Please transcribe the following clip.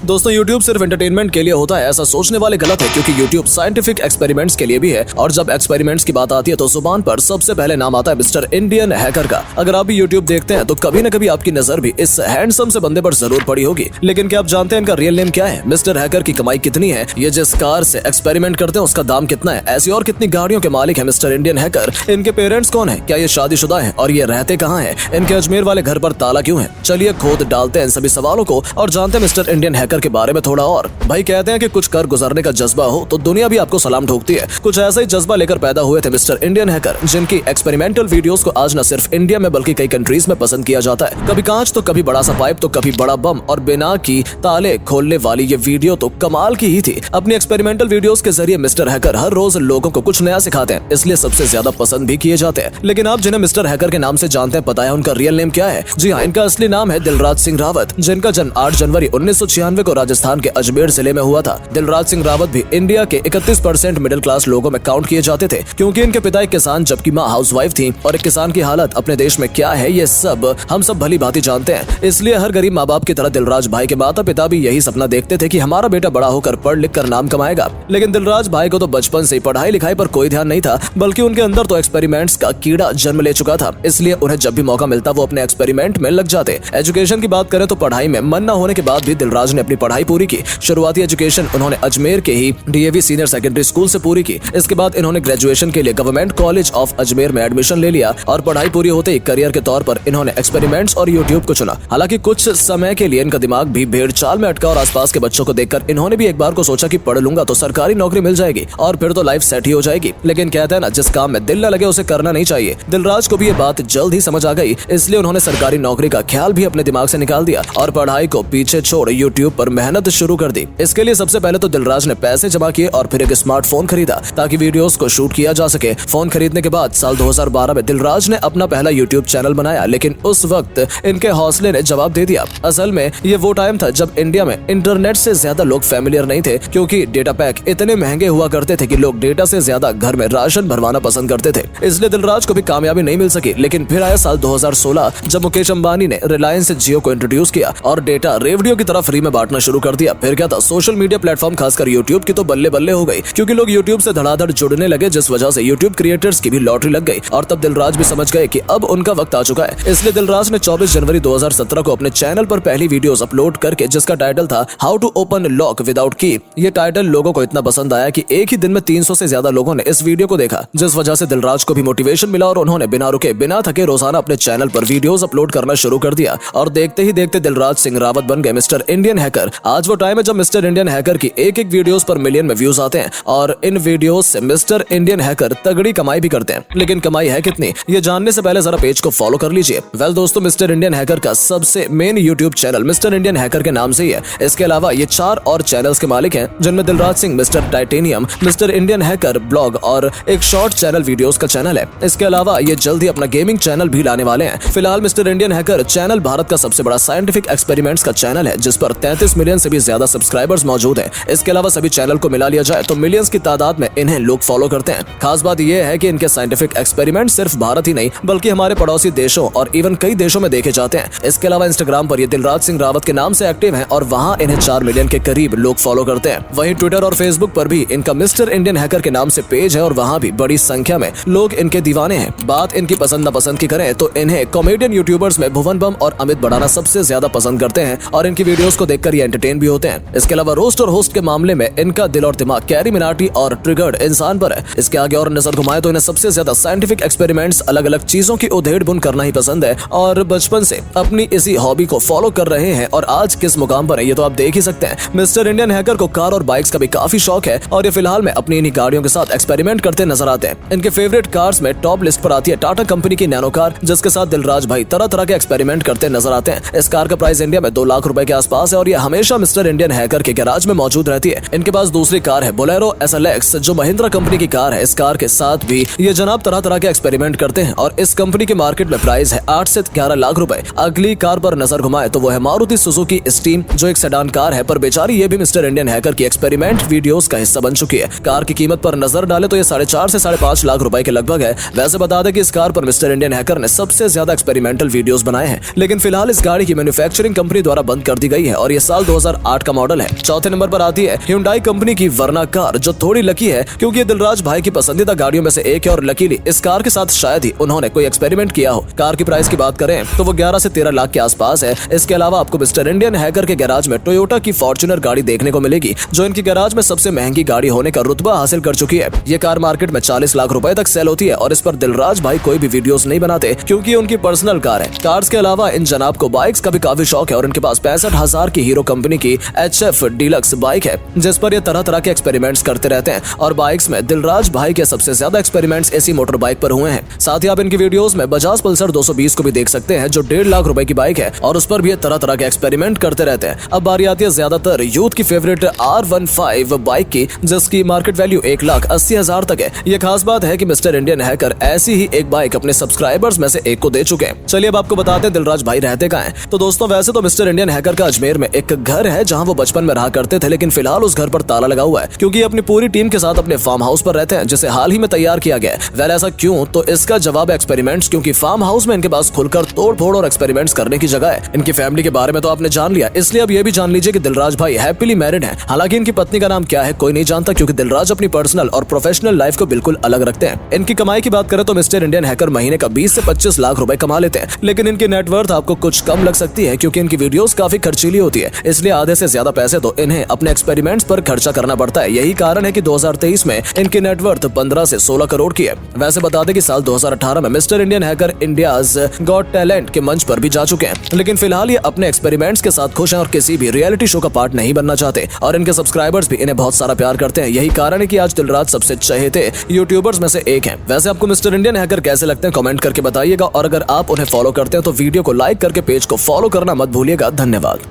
दोस्तों YouTube सिर्फ entertainment के लिए होता है, ऐसा सोचने वाले गलत है, क्योंकि YouTube साइंटिफिक एक्सपेरिमेंट्स के लिए भी है। और जब एक्सपेरिमेंट्स की बात आती है तो जुबान पर सबसे पहले नाम आता है मिस्टर इंडियन हैकर का। अगर आप भी YouTube देखते हैं तो कभी न कभी आपकी नजर भी इस हैंडसम से बंदे पर जरूर पड़ी होगी। लेकिन क्या आप जानते हैं इनका रियल नेम क्या है? मिस्टर हैकर की कमाई कितनी है? ये जिस कार से एक्सपेरिमेंट करते हैं उसका दाम कितना है? ऐसी और कितनी गाड़ियों के मालिक है मिस्टर इंडियन हैकर? इनके पेरेंट्स कौन है? क्या ये शादीशुदा है? और ये रहते कहाँ है? इनके अजमेर वाले घर पर ताला क्यों है? चलिए खोद डालते हैं इन सभी सवालों को और जानते हैं मिस्टर इंडियन हैकर के बारे में थोड़ा और। भाई कहते हैं कि कुछ कर गुजरने का जज्बा हो तो दुनिया भी आपको सलाम ठोकती है। कुछ ऐसा ही जज्बा लेकर पैदा हुए थे मिस्टर इंडियन हैकर, जिनकी एक्सपेरिमेंटल वीडियोस को आज न सिर्फ इंडिया में बल्कि कई कंट्रीज में पसंद किया जाता है। कभी कांच तो कभी बड़ा सा पाइप तो कभी बड़ा बम, और बिना की ताले खोलने वाली ये वीडियो तो कमाल की ही थी। अपनी एक्सपेरिमेंटल वीडियोस के जरिए मिस्टर हैकर हर रोज लोगों को कुछ नया सिखाते हैं, इसलिए सबसे ज्यादा पसंद भी किए जाते हैं। लेकिन आप जिन्हें मिस्टर हैकर के नाम से जानते हैं, पता है उनका रियल नेम क्या है? जी हाँ, इनका असली नाम है दिलराज सिंह रावत, जिनका जन्म 8 जनवरी 1996 को राजस्थान के अजमेर जिले में हुआ था। दिलराज सिंह रावत भी इंडिया के 31% मिडिल क्लास लोगों में काउंट किए जाते थे, क्योंकि इनके पिता एक किसान जबकि माँ हाउसवाइफ थी। और एक किसान की हालत अपने देश में क्या है ये सब हम सब भली भांति जानते हैं। इसलिए हर गरीब माँ बाप की तरह दिलराज भाई के माता पिता भी यही सपना देखते थे कि हमारा बेटा बड़ा होकर पढ़ लिख कर नाम कमाएगा। लेकिन दिलराज भाई को तो बचपन से पढ़ाई लिखाई पर कोई ध्यान नहीं था, बल्कि उनके अंदर तो एक्सपेरिमेंट्स का कीड़ा जन्म ले चुका था। इसलिए उन्हें जब भी मौका मिलता वो अपने एक्सपेरिमेंट में लग जाते। एजुकेशन की बात करें तो पढ़ाई में मन न होने के बाद भी दिलराज ने अपनी पढ़ाई पूरी की। शुरुआती एजुकेशन उन्होंने अजमेर के ही DAV सीनियर सेकेंडरी स्कूल से पूरी की। इसके बाद इन्होंने ग्रेजुएशन के लिए गवर्नमेंट कॉलेज ऑफ अजमेर में एडमिशन ले लिया और पढ़ाई पूरी होते ही करियर के तौर पर इन्होंने एक्सपेरिमेंट्स और यूट्यूब को चुना। हालांकि कुछ समय के लिए इनका दिमाग भी भेड़ चाल में अटका और आसपास के बच्चों को देखकर इन्होंने भी एक बार को सोचा कि पढ़ लूंगा तो सरकारी नौकरी मिल जाएगी और फिर तो लाइफ सेट ही हो जाएगी। लेकिन कहते हैं ना, जिस काम में दिल न लगे उसे करना नहीं चाहिए। दिलराज को भी ये बात जल्द ही समझ आ गई, इसलिए उन्होंने सरकारी नौकरी का ख्याल भी अपने दिमाग से निकाल दिया और पढ़ाई को पीछे छोड़ यूट्यूब पर मेहनत शुरू कर दी। इसके लिए सबसे पहले तो दिलराज ने पैसे जमा किए और फिर एक स्मार्टफोन खरीदा ताकि वीडियोस को शूट किया जा सके। फोन खरीदने के बाद साल 2012 में दिलराज ने अपना पहला यूट्यूब चैनल बनाया, लेकिन उस वक्त इनके हौसले ने जवाब दे दिया। असल में ये वो टाइम था जब इंडिया में इंटरनेट से ज्यादा लोग फैमिलियर नहीं थे, क्योंकि डेटा पैक इतने महंगे हुआ करते थे कि लोग डेटा से ज्यादा घर में राशन भरवाना पसंद करते थे। इसलिए दिलराज को भी कामयाबी नहीं मिल सकी। लेकिन फिर आया साल 2016 जब मुकेश अंबानी ने रिलायंस जियो को इंट्रोड्यूस किया और डेटा रेडियो की तरह फ्री में बांटना शुरू कर दिया। फिर क्या था, सोशल मीडिया प्लेटफॉर्म खासकर यूट्यूब की तो बल्ले बल्ले हो गई, क्योंकि लोग यूट्यूब से धड़ाधड़ जुड़ने लगे, जिस वजह से यूट्यूब क्रिएटर्स की भी लॉटरी लग गई। और तब दिलराज भी समझ गए कि अब उनका वक्त आ चुका है। इसलिए दिलराज ने 24 जनवरी 2017 को अपने चैनल पर पहली वीडियोस अपलोड करके, जिसका टाइटल था how to open lock without key. ये टाइटल लोगों को इतना पसंद आया कि एक ही दिन में 300 से ज्यादा लोगों ने इस वीडियो को देखा, जिस वजह से दिलराज को भी मोटिवेशन मिला और उन्होंने बिना रुके बिना थके रोजाना अपने चैनल पर वीडियोस अपलोड करना शुरू कर दिया। और देखते ही देखते दिलराज सिंह रावत बन गए मिस्टर इंडियन हैकर। आज वो टाइम है जब मिस्टर इंडियन हैकर की एक वीडियोस पर मिलियन में व्यूज आते हैं और इन वीडियोस से मिस्टर इंडियन हैकर तगड़ी कमाई भी करते हैं। लेकिन कमाई है कितनी, ये जानने से पहले जरा पेज को फॉलो कर लीजिए। वेल दोस्तों, मिस्टर इंडियन हैकर का सबसे main YouTube channel mister Indian hacker के नाम से ही है। इसके अलावा ये 4 और चैनल्स के मालिक हैं, जिनमें Dilraj Singh, mister titanium, mister Indian hacker blog और एक शॉर्ट चैनल वीडियोस का चैनल है। इसके अलावा ये जल्द ही अपना गेमिंग चैनल भी लाने वाले हैं। फिलहाल mister Indian hacker channel Bharat का सबसे बड़ा साइंटिफिक एक्सपेरिमेंट्स का चैनल है, जिस पर 33 मिलियन से भी ज्यादा सब्सक्राइबर्स मौजूद हैं। इसके अलावा सभी चैनल को मिला लिया जाए तो मिलियंस की तादाद में इन्हें लोग फॉलो करते हैं। खास बात यह है कि इनके साइंटिफिक एक्सपेरिमेंट सिर्फ भारत ही नहीं बल्कि हमारे पड़ोसी देशों और इवन कई देशों में देखे जाते हैं। इसके अलावा इंस्टाग्राम पर ये दिलराज सिंह रावत के नाम से एक्टिव हैं और वहां इन्हें 4 मिलियन के करीब लोग फॉलो करते हैं। वहीं ट्विटर और फेसबुक पर भी इनका मिस्टर इंडियन हैकर के नाम से पेज है और वहां भी बड़ी संख्या में लोग इनके दीवाने हैं। बात इनकी पसंद नापसंद की करें तो इन्हें कॉमेडियन यूट्यूबर्स में भुवन बम और अमित बड़ाना सबसे ज्यादा पसंद करते हैं और इनकी वीडियोस को देखकर ये एंटरटेन भी होते हैं। इसके अलावा रोस्ट और होस्ट के मामले में इनका दिल और दिमाग कैरी मिनाटी और ट्रिगर्ड इंसान पर है। इसके आगे और नजर घुमाए तो इन्हें सबसे ज्यादा साइंटिफिक एक्सपेरिमेंट्स, अलग अलग चीजों की उधेड़ बुन करना ही पसंद है और बचपन से अपनी इसी हॉबी को फॉलो कर रहे हैं। और आज किस मुकाम पर है ये तो आप देख ही सकते हैं। मिस्टर इंडियन हैकर को कार और बाइक्स का भी काफी शौक है और ये फिलहाल में अपनी इन्हीं गाड़ियों के साथ एक्सपेरिमेंट करते नजर आते हैं। इनके फेवरेट कार्स में टॉप लिस्ट पर आती है टाटा कंपनी की नैनो कार, जिसके साथ दिलराज भाई तरह तरह के एक्सपेरिमेंट करते नजर आते हैं। इस कार का प्राइस इंडिया में 2 लाख रुपए के आसपास है और ये हमेशा मिस्टर इंडियन हैकर के गैराज में मौजूद रहती है। इनके पास दूसरी कार है बोलेरो SLX, जो महिंद्रा कंपनी की कार है। इस कार के साथ भी ये जनाब तरह तरह के एक्सपेरिमेंट करते हैं और इस कंपनी के मार्केट में प्राइस है 8 से 11 लाख रुपए। अगली कार पर नजर घुमाए तो वो है मारुति सुजुकी स्टीम, जो एक सेडान कार है, पर बेचारी ये भी मिस्टर इंडियन हैकर की एक्सपेरिमेंट वीडियोस का हिस्सा बन चुकी है। कार की कीमत पर नजर डाले तो ये 4.5 से 5.5 लाख रुपए के लगभग है। वैसे बता दें कि इस कार पर मिस्टर इंडियन हैकर ने सबसे ज्यादा एक्सपेरिमेंटल वीडियोस बनाए हैं, लेकिन फिलहाल इस गाड़ी की मैन्युफैक्चरिंग कंपनी द्वारा बंद कर दी गई है और ये साल 2008 का मॉडल है। चौथे नंबर पर आती है Hyundai कंपनी की वर्ना कार, जो थोड़ी लकी है क्योंकि ये दिलराज भाई की पसंदीदा गाड़ियों में से एक है और लकीली इस कार के साथ शायद ही उन्होंने कोई एक्सपेरिमेंट किया हो। कार की प्राइस की बात करें तो वो 11 से 13 लाख के आसपास है। इसके अलावा आपको मिस्टर इंडियन हैकर के गैराज में टोयोटा की फॉर्च्यूनर गाड़ी देखने को मिलेगी, जो इनकी गैराज में सबसे महंगी गाड़ी होने का रुतबा हासिल कर चुकी है। ये कार मार्केट में 40 लाख रुपए तक सेल होती है और इस पर दिलराज भाई कोई भी वीडियोस नहीं बनाते क्योंकि ये उनकी पर्सनल कार है। कार्स के अलावा इन जनाब को बाइक्स का भी काफी शौक है और इनके पास 65,000 की हीरो कंपनी की HF डीलक्स बाइक है, जिस पर ये तरह तरह के एक्सपेरिमेंट्स करते रहते हैं। और बाइक्स में दिलराज भाई के सबसे ज्यादा एक्सपेरिमेंट्स ऐसी मोटर बाइक पर हुए हैं। साथ ही आप इनकी वीडियोस में बजाज पल्सर 220 को भी देख सकते हैं, जो 1.5 लाख रुपए की बाइक है और उस पर भी ये तरह तरह के एक्सपेरिमेंट करते रहते हैं। अब बारी आती है ज्यादातर यूथ की फेवरेट R15 बाइक की, जिसकी मार्केट वैल्यू 1,80,000 तक है। ये खास बात है कि मिस्टर इंडियन हैकर ऐसी ही एक बाइक अपने सब्सक्राइबर्स में से एक को दे चुके हैं। चलिए अब आपको बताते हैं दिलराज भाई रहते कहाँ हैं। तो दोस्तों, वैसे तो मिस्टर इंडियन हैकर का अजमेर में एक घर है जहां वो बचपन में रहा करते थे, लेकिन फिलहाल उस घर पर ताला लगा हुआ है क्योंकि अपनी पूरी टीम के साथ अपने फार्म हाउस पर रहते हैं, जिसे हाल ही में तैयार किया गया है। वैसे ऐसा क्यों? तो इसका जवाब है एक्सपेरिमेंट्स, क्योंकि फार्म हाउस में इनके पास खुलकर तोड़-फोड़ और एक्सपेरिमेंट्स करने की जगह है। इनकी फैमिली के बारे में तो आपने जान लिया, इसलिए अब ये भी जान लीजिए कि दिलराज भाई हैप्पीली मैरिड हैं। हालांकि इनकी पत्नी का नाम क्या है कोई नहीं जानता, क्योंकि दिलराज अपनी पर्सनल और प्रोफेशनल लाइफ को बिल्कुल अलग रखते हैं। इनकी कमाई की बात करें तो मिस्टर इंडियन हैकर महीने का 20 से 25 लाख रुपए कमा लेते हैं, लेकिन इनकी नेटवर्थ आपको कुछ कम लग सकती है क्योंकि इनकी वीडियोस काफी खर्चीली होती है, इसलिए आधे से ज्यादा पैसे तो इन्हें अपने एक्सपेरिमेंट्स पर खर्चा करना पड़ता है। यही कारण है कि 2023 में इनकी नेटवर्थ 15 से 16 करोड़ की है। वैसे बता दें कि साल 2018 में mister Indian hacker India's got talent के मंच पर भी जा चुके हैं, लेकिन फिलहाल ये अपने एक्सपेरिमेंट्स के साथ खुश हैं और किसी भी रियलिटी शो का पार्ट नहीं बनना चाहते और इनके सब्सक्राइबर्स भी इन्हें बहुत सारा प्यार करते हैं। यही कारण है कि आज दिलराज सबसे चहेते यूट्यूबर्स में से एक हैं। वैसे आपको मिस्टर इंडियन हैकर कैसे लगते हैं कमेंट करके बताइएगा और अगर आप उन्हें फॉलो करते हैं तो वीडियो को लाइक करके पेज को फॉलो करना मत भूलिएगा। धन्यवाद।